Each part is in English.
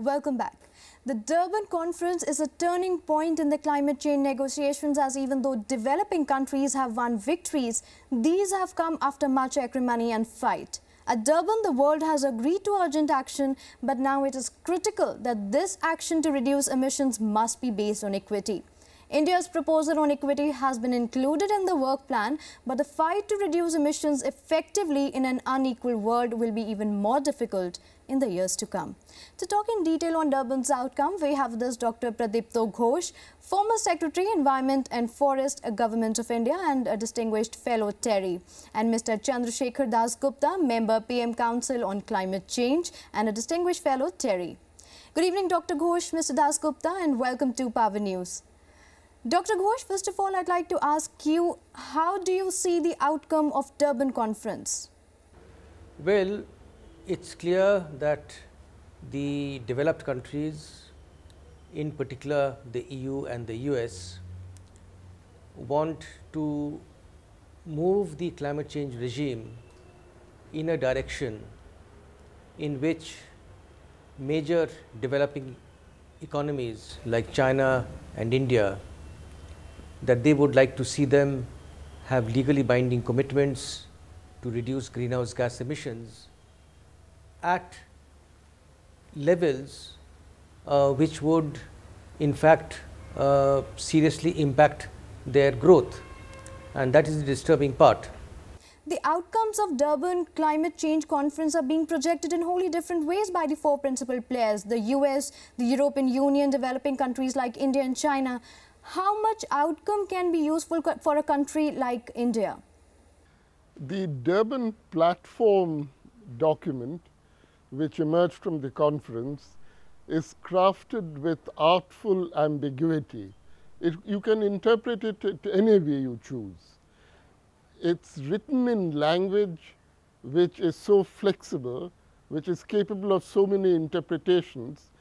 Welcome back. The Durban Conference is a turning point in the climate change negotiations, as even though developing countries have won victories, these have come after much acrimony and fight. At Durban, the world has agreed to urgent action, but now it is critical that this action to reduce emissions must be based on equity. India's proposal on equity has been included in the work plan, but the fight to reduce emissions effectively in an unequal world will be even more difficult in the years to come. To talk in detail on Durban's outcome, we have with us Dr. Pradipto Ghosh, former Secretary, Environment and Forest, Government of India, and a distinguished fellow TERI, and Mr. Chandrasekhar Das Gupta, member PM Council on Climate Change and a distinguished fellow TERI. Good evening, Dr. Ghosh, Mr. Das Gupta, and welcome to Power News. Dr. Ghosh, first of all, I'd like to ask you, how do you see the outcome of Durban Conference? Well, it's clear that the developed countries, in particular the EU and the US, want to move the climate change regime in a direction in which major developing economies like China and India, that they would like to see them have legally binding commitments to reduce greenhouse gas emissions at levels which would in fact seriously impact their growth, and that is the disturbing part. The outcomes of Durban Climate Change Conference are being projected in wholly different ways by the four principal players, the US, the European Union, developing countries like India and China. How much outcome can be useful for a country like India? The Durban Platform document, which emerged from the conference, is crafted with artful ambiguity. You can interpret it any way you choose. It's written in language which is so flexible, which is capable of so many interpretations,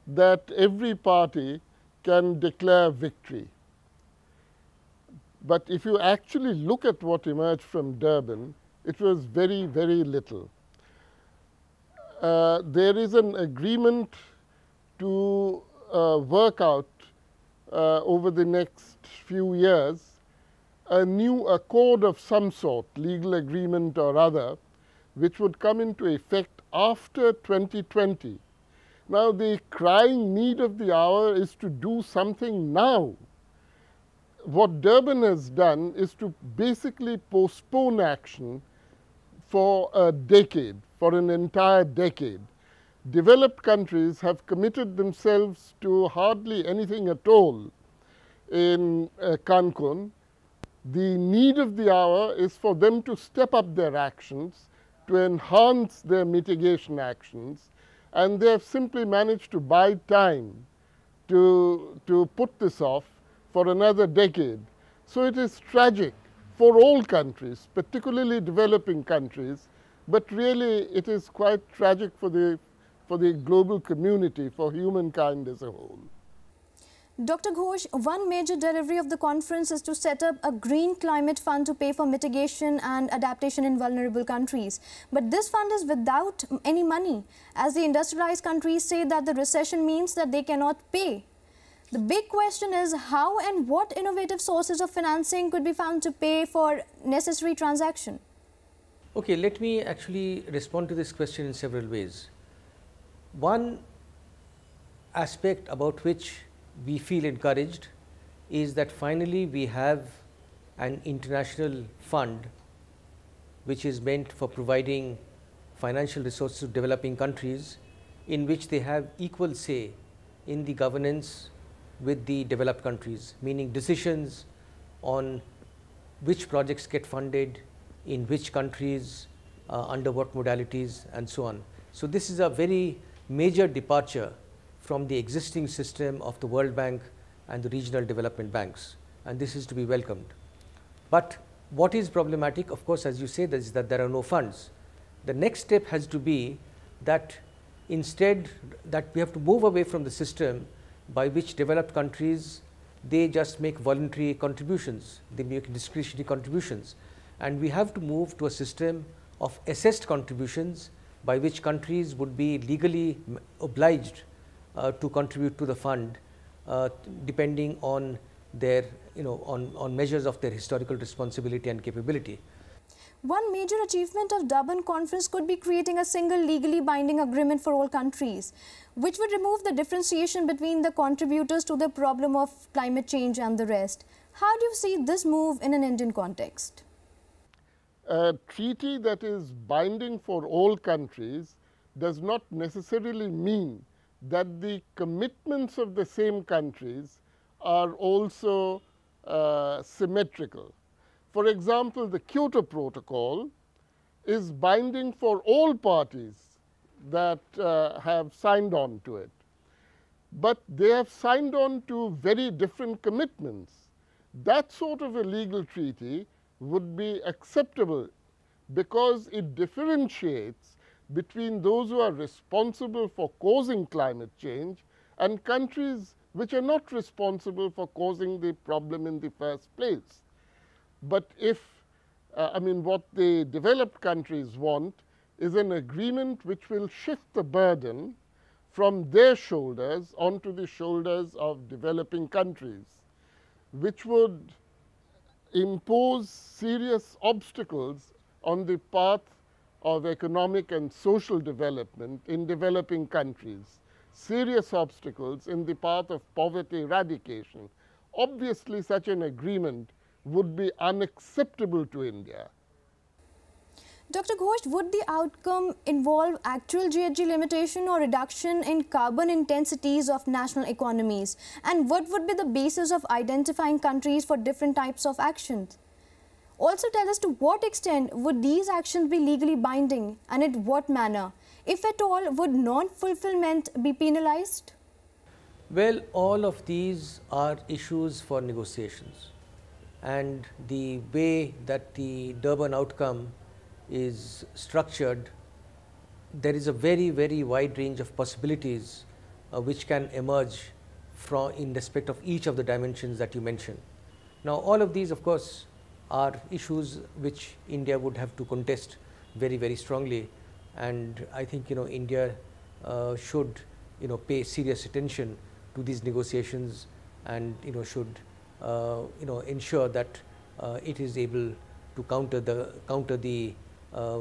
that every party can declare victory. But if you actually look at what emerged from Durban, it was very, very little. There is an agreement to work out over the next few years a new accord of some sort, legal agreement or other, which would come into effect after 2020. Now, the crying need of the hour is to do something now. What Durban has done is to basically postpone action for a decade, for an entire decade. Developed countries have committed themselves to hardly anything at all in Cancun. The need of the hour is for them to step up their actions, to enhance their mitigation actions, and they have simply managed to buy time to put this off for another decade. So it is tragic for all countries, particularly developing countries, but really it is quite tragic for the global community, for humankind as a whole. Dr. Ghosh, one major delivery of the conference is to set up a green climate fund to pay for mitigation and adaptation in vulnerable countries. But this fund is without any money, as the industrialized countries say that the recession means that they cannot pay. The big question is how and what innovative sources of financing could be found to pay for necessary transaction. Okay, let me actually respond to this question in several ways. One aspect about which we feel encouraged is that finally we have an international fund which is meant for providing financial resources to developing countries, in which they have equal say in the governance with the developed countries, meaning decisions on which projects get funded, in which countries, under what modalities, and so on. So this is a very major departure from the existing system of the World Bank and the regional development banks, and this is to be welcomed. But what is problematic, of course, as you say, is that there are no funds. The next step has to be that instead that we have to move away from the system by which developed countries, they just make voluntary contributions, they make discretionary contributions, and we have to move to a system of assessed contributions by which countries would be legally obliged to contribute to the fund, depending on their, on measures of their historical responsibility and capability. One major achievement of Durban Conference could be creating a single legally binding agreement for all countries, which would remove the differentiation between the contributors to the problem of climate change and the rest. How do you see this move in an Indian context? A treaty that is binding for all countries does not necessarily mean that the commitments of the same countries are also symmetrical. For example, the Kyoto Protocol is binding for all parties that have signed on to it. But they have signed on to very different commitments. That sort of a legal treaty would be acceptable because it differentiates between those who are responsible for causing climate change and countries which are not responsible for causing the problem in the first place. But if, what the developed countries want is an agreement which will shift the burden from their shoulders onto the shoulders of developing countries, which would impose serious obstacles on the path of economic and social development in developing countries, serious obstacles in the path of poverty eradication. Obviously, such an agreement would be unacceptable to India. Dr. Ghosh, would the outcome involve actual GHG limitation or reduction in carbon intensities of national economies? And what would be the basis of identifying countries for different types of actions? Also tell us to what extent would these actions be legally binding and in what manner? If at all, would non-fulfillment be penalized? Well, all of these are issues for negotiations, and the way that the Durban outcome is structured, there is a very, very wide range of possibilities which can emerge from in respect of each of the dimensions that you mentioned. Now, all of these, of course, are issues which India would have to contest very, very strongly, and I think India should pay serious attention to these negotiations, and should ensure that it is able to counter the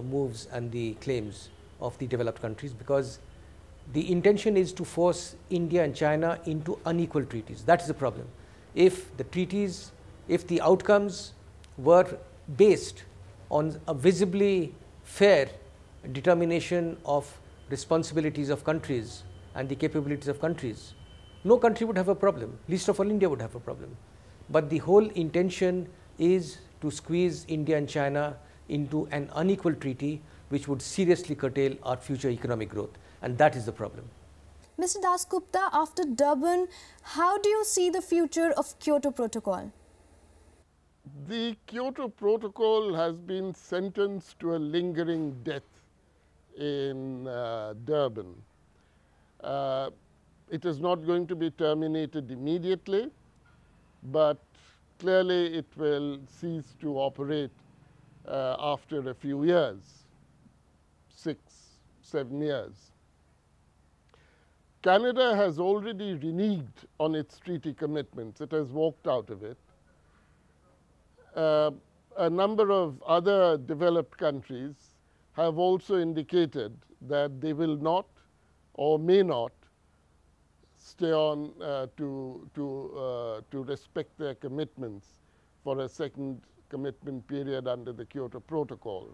moves and the claims of the developed countries, because the intention is to force India and China into unequal treaties. That is the problem. If the outcomes were based on a visibly fair determination of responsibilities of countries and the capabilities of countries, no country would have a problem, least of all India would have a problem. But the whole intention is to squeeze India and China into an unequal treaty which would seriously curtail our future economic growth, and that is the problem. Mr. Dasgupta, after Durban, how do you see the future of Kyoto Protocol? The Kyoto Protocol has been sentenced to a lingering death in Durban. It is not going to be terminated immediately, but clearly it will cease to operate after a few years, 6, 7 years. Canada has already reneged on its treaty commitments. It has walked out of it. A number of other developed countries have also indicated that they will not or may not stay on to respect their commitments for a second commitment period under the Kyoto Protocol.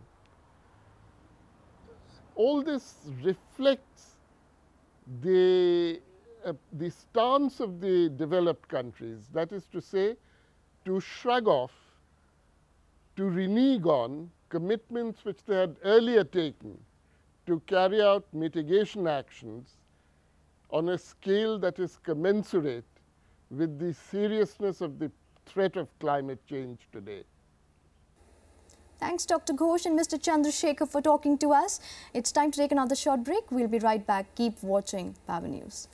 All this reflects the stance of the developed countries, that is to say, to shrug off, to renege on commitments which they had earlier taken to carry out mitigation actions on a scale that is commensurate with the seriousness of the threat of climate change today. Thanks, Dr. Ghosh and Mr. Chandrasekhar, for talking to us. It's time to take another short break. We'll be right back. Keep watching Power News.